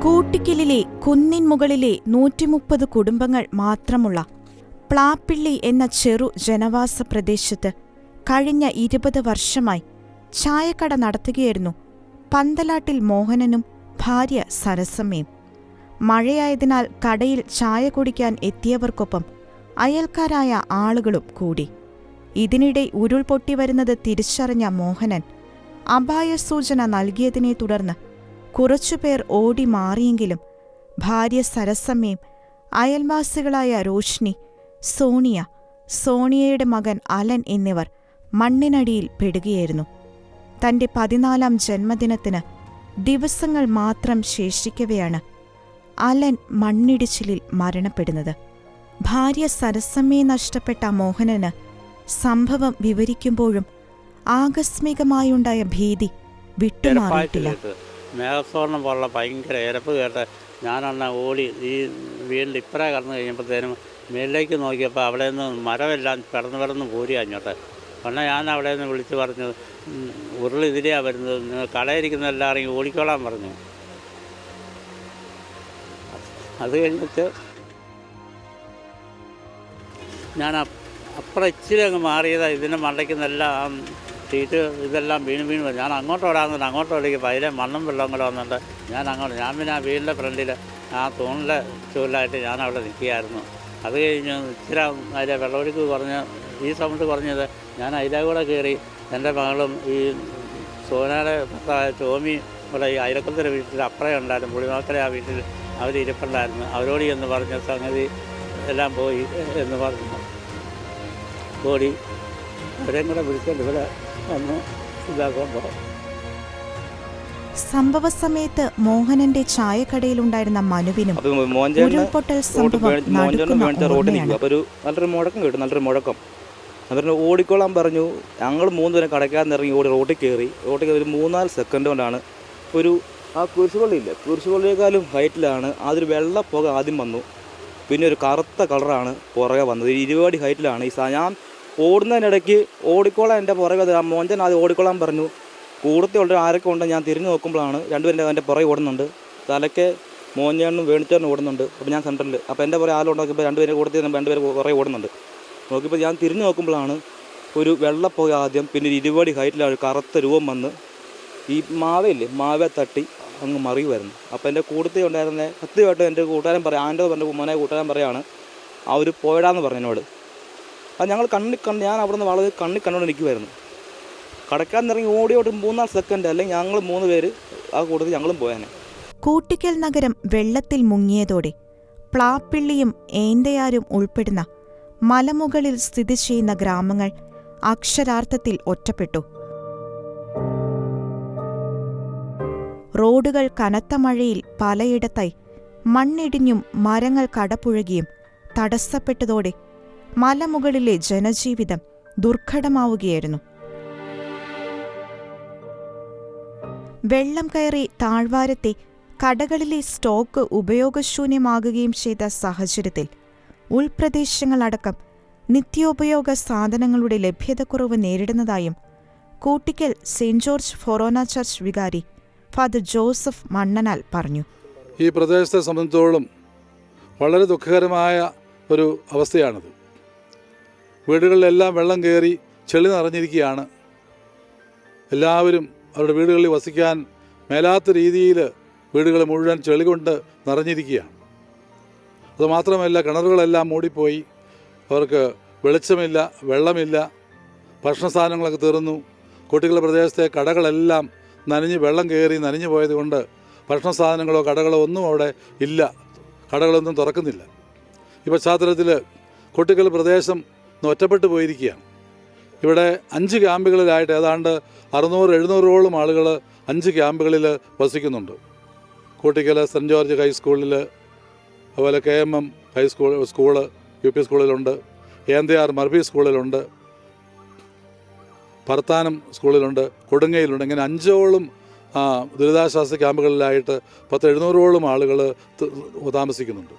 കൂട്ടിക്കലിലെ കുന്നിൻ മുകളിലെ 130 കുടുംബങ്ങൾ മാത്രമുള്ള പ്ലാപ്പിള്ളി എന്ന ചെറു ജനവാസ പ്രദേശത്ത് കഴിഞ്ഞ 20 വർഷമായി ചായക്കട നടത്തുകയായിരുന്നു പന്തലാട്ടിൽ മോഹനനും ഭാര്യ സരസമ്മയും. മഴയായതിനാൽ കടയിൽ ചായ കുടിക്കാൻ എത്തിയവർക്കൊപ്പം അയൽക്കാരായ ആളുകളും കൂടി. ഇതിനിടെ ഉരുൾപൊട്ടിവരുന്നത് തിരിച്ചറിഞ്ഞ മോഹനൻ അപായസൂചന നൽകിയതിനെ തുടർന്ന് കുറച്ചുപേർ ഓടി മാറിയെങ്കിലും ഭാര്യ സരസമ്മയും അയൽവാസികളായ റോഷ്നി, സോണിയയുടെ മകൻ അലൻ എന്നിവർ മണ്ണിനടിയിൽ പെടുകയായിരുന്നു. തന്റെ 14ാം ജന്മദിനത്തിന് ദിവസങ്ങൾ മാത്രം ശേഷിക്കവെയാണ് അലൻ മണ്ണിടിച്ചിലിൽ മരണപ്പെടുന്നത്. ഭാര്യ സരസമ്മയെ നഷ്ടപ്പെട്ട മോഹനന് സംഭവം വിവരിക്കുമ്പോഴും ആകസ്മികമായുണ്ടായ ഭീതി വിട്ടുമാറിയിട്ടില്ല. മേഘസ്വർണ്ണം പോലുള്ള ഭയങ്കര ഇരപ്പ് കേട്ട് ഞാനന്ന് ഓടി ഈ വീടിൻ്റെ ഇപ്പറ കടന്നു കഴിഞ്ഞപ്പോഴത്തേനും മേലിലേക്ക് നോക്കിയപ്പോൾ അവിടെ നിന്ന് മരമെല്ലാം പിടന്ന് പോരുക അങ്ങോട്ട്. പിന്നെ ഞാൻ അവിടെ നിന്ന് വിളിച്ച് പറഞ്ഞു, ഉരുൾ ഇതിലെയാണ് വരുന്നത്, കടയിരിക്കുന്ന എല്ലാവരെയും ഓടിക്കോളാൻ പറഞ്ഞു. അത് കഴിഞ്ഞിട്ട് ഞാൻ അപ്പുറം ഇച്ചിരി അങ്ങ് മാറിയതാണ്. ഇതിൻ്റെ മണ്ടയ്ക്കുന്നെല്ലാം ഷീറ്റ് ഇതെല്ലാം വീണ് വരും. ഞാൻ അങ്ങോട്ട് ഓടാകുന്നുണ്ട്, അങ്ങോട്ട് ഓടിക്കുമ്പോൾ അതിലെ മണ്ണും വെള്ളവും കൂടെ വന്നിട്ട് ഞാൻ പിന്നെ ആ വീടിൻ്റെ ഫ്രണ്ടിൽ ആ തൂണിലെ ചൂലായിട്ട് ഞാൻ അവിടെ നിൽക്കുകയായിരുന്നു. അത് കഴിഞ്ഞ് ഇച്ചിരി അതിലെ വെള്ളമൊഴുക്ക് കുറഞ്ഞ് ഈ സൗണ്ട് കുറഞ്ഞത് ഞാൻ അതിലെ കൂടെ കയറി എൻ്റെ മകളും ഈ സോനയുടെ ഭർത്താവായ ടോമി ഇവിടെ ഈ അയലക്കത്തിൻ്റെ വീട്ടിൽ അപ്പുറം ഉണ്ടായിരുന്നു, പുളിമാക്കലെ ആ വീട്ടിൽ അവർ ഇരിപ്പുണ്ടായിരുന്നു. അവരോട് എന്ന് പറഞ്ഞ സംഗതി എല്ലാം പോയി എന്ന് പറഞ്ഞു ഓടി അവരെയും കൂടെ വിളിച്ചുകൊണ്ട് ഇവിടെ വന്നു ഇതാക്കുമ്പോൾ. സംഭവ സമയത്ത് മോഹനന്റെ ചായക്കടയിലുണ്ടായിരുന്ന മനുവിനും ഉരുൾപൊട്ടൽ സംഭവം നല്ലൊരു മുഴക്കം കേട്ടു, നല്ലൊരു മുഴക്കം. എന്നിട്ട് ഓടിക്കോളാൻ പറഞ്ഞു. ഞങ്ങൾ 3 പേരെ കടയ്ക്കാതെ ഇറങ്ങി ഓടി റോട്ടിൽ കയറി ഒരു 3-4 സെക്കൻഡ് കൊണ്ടാണ് ആ കുരിശുപള്ളിയില്ല, കുരിശുപള്ളിയേക്കാളും ഹൈറ്റിലാണ് അതൊരു വെള്ളപ്പുക ആദ്യം വന്നു. പിന്നെ ഒരു കറുത്ത കളറാണ് പുറകെ വന്നത്. 20 അടി ഹൈറ്റിലാണ് ഈ ഞാൻ ഓടുന്നതിനിടയ്ക്ക് ഓടിക്കോളാൻ എൻ്റെ പുറകെ മോഞ്ചൻ ആദ്യം ഓടിക്കോളാൻ പറഞ്ഞു. കൂടുതൽ ആരൊക്കെ ഉണ്ട് ഞാൻ തിരിഞ്ഞു നോക്കുമ്പോഴാണ് 2 പേരുടെ എൻ്റെ പുറകെ ഓടുന്നുണ്ട്. തലയ്ക്ക് മോഞ്ചനും വേണിച്ചേനും ഓടുന്നുണ്ട്. അപ്പോൾ ഞാൻ സെൻറ്ററിൽ, അപ്പോൾ എൻ്റെ പുറകെ ആളുണ്ട് നോക്കിയപ്പോൾ 2 പേരെ കൂടുതൽ 2 പേര് പുറകെ ഓടുന്നുണ്ട്. നോക്കിയപ്പോൾ ഞാൻ തിരിഞ്ഞു നോക്കുമ്പോഴാണ് ഒരു വെള്ളപ്പുക ആദ്യം, പിന്നെ 20 അടി ഹൈറ്റിലാണ് ഒരു കറുത്ത രൂപം വന്ന് ഈ മാവെ തട്ടി അങ്ങ് മറിയുമായിരുന്നു. അപ്പോൾ എൻ്റെ കൂടുതൽ ഉണ്ടായിരുന്ന സത്യമായിട്ട് എൻ്റെ കൂട്ടുകാരൻ പറയാം, ആൻ്റെ പറഞ്ഞ മോനെ കൂട്ടുകാരൻ പറയാണ് അവർ പോയടാന്ന് പറഞ്ഞു എന്നോട്. അത് ഞങ്ങൾ ഞാൻ അവിടെ നിന്ന് വളരെ കണ്ടുകൊണ്ട് നിൽക്കുമായിരുന്നു. കടക്കാൻ ഇറങ്ങി ഓടിയോട്ട് 3-4 സെക്കൻഡ്, അല്ലെങ്കിൽ ഞങ്ങൾ 3 പേര് ആ കൂട്ടത്തിൽ ഞങ്ങളും പോയാനെ. കൂട്ടിക്കൽ നഗരം വെള്ളത്തിൽ മുങ്ങിയതോടെ പ്ലാപ്പിള്ളിയും ഏന്തയാരും ഉൾപ്പെടുന്ന മലമുകളിൽ സ്ഥിതി ചെയ്യുന്ന ഗ്രാമങ്ങൾ അക്ഷരാർത്ഥത്തിൽ ഒറ്റപ്പെട്ടു. റോഡുകൾ കനത്ത മഴയിൽ പലയിടത്തായി മണ്ണിടിഞ്ഞും മരങ്ങൾ കടപുഴകിയും തടസ്സപ്പെട്ടതോടെ മലമുകളിലെ ജനജീവിതം ദുർഘടമാവുകയായിരുന്നു. വെള്ളം കയറി താഴ്വാരത്തെ കടകളിലെ സ്റ്റോക്ക് ഉപയോഗശൂന്യമാകുകയും ചെയ്ത സാഹചര്യത്തിൽ ഉൾപ്രദേശങ്ങളടക്കം നിത്യോപയോഗ സാധനങ്ങളുടെ ലഭ്യതക്കുറവ് നേരിടുന്നതായും Koottickal Saint George forane church വികാരി ഫാദർ ജോസഫ് മണ്ണനാൽ പറഞ്ഞു. ഈ പ്രദേശത്തെ സംബന്ധിച്ചോളം വളരെ ദുഃഖകരമായ ഒരു അവസ്ഥയാണിത്. വീടുകളിലെല്ലാം വെള്ളം കയറി ചെളി നിറഞ്ഞിരിക്കുകയാണ്. എല്ലാവരും അവരുടെ വീടുകളിൽ വസിക്കാൻ മേലാത്ത രീതിയിൽ വീടുകൾ മുഴുവൻ ചെളി കൊണ്ട് നിറഞ്ഞിരിക്കുകയാണ്. അതുമാത്രമല്ല, കിണറുകളെല്ലാം മൂടിപ്പോയി, അവർക്ക് വെളിച്ചമില്ല, വെള്ളമില്ല, ഭക്ഷണ സാധനങ്ങളൊക്കെ തീർന്നു. കുട്ടികളുടെ പ്രദേശത്തെ കടകളെല്ലാം വെള്ളം കയറി നനഞ്ഞു പോയതുകൊണ്ട് ഭക്ഷണ സാധനങ്ങളോ കടകളോ ഒന്നും അവിടെ ഇല്ല, കടകളൊന്നും തുറക്കുന്നില്ല. ഈ പശ്ചാത്തലത്തിൽ കുട്ടികൾ പ്രദേശം ഒറ്റപ്പെട്ടു പോയിരിക്കുകയാണ്. ഇവിടെ 5 ക്യാമ്പുകളിലായിട്ട് ഏതാണ്ട് 600-700ഓളം ആളുകൾ 5 ക്യാമ്പുകളിൽ വസിക്കുന്നുണ്ട്. കൂട്ടിക്കൽ സെൻറ്റ് ജോർജ് ഹൈസ്കൂളിൽ, അതുപോലെ KMM സ്കൂള് UP സ്കൂളിലുണ്ട്, ഏന്തയാർ മർബി സ്കൂളിലുണ്ട്, ഭർത്താനം സ്കൂളിലുണ്ട്, കൊടുങ്ങയിലുണ്ട്. ഇങ്ങനെ 5ഓളം ദുരിതാശ്വാസ ക്യാമ്പുകളിലായിട്ട് 700ഓളം ആളുകൾ താമസിക്കുന്നുണ്ട്.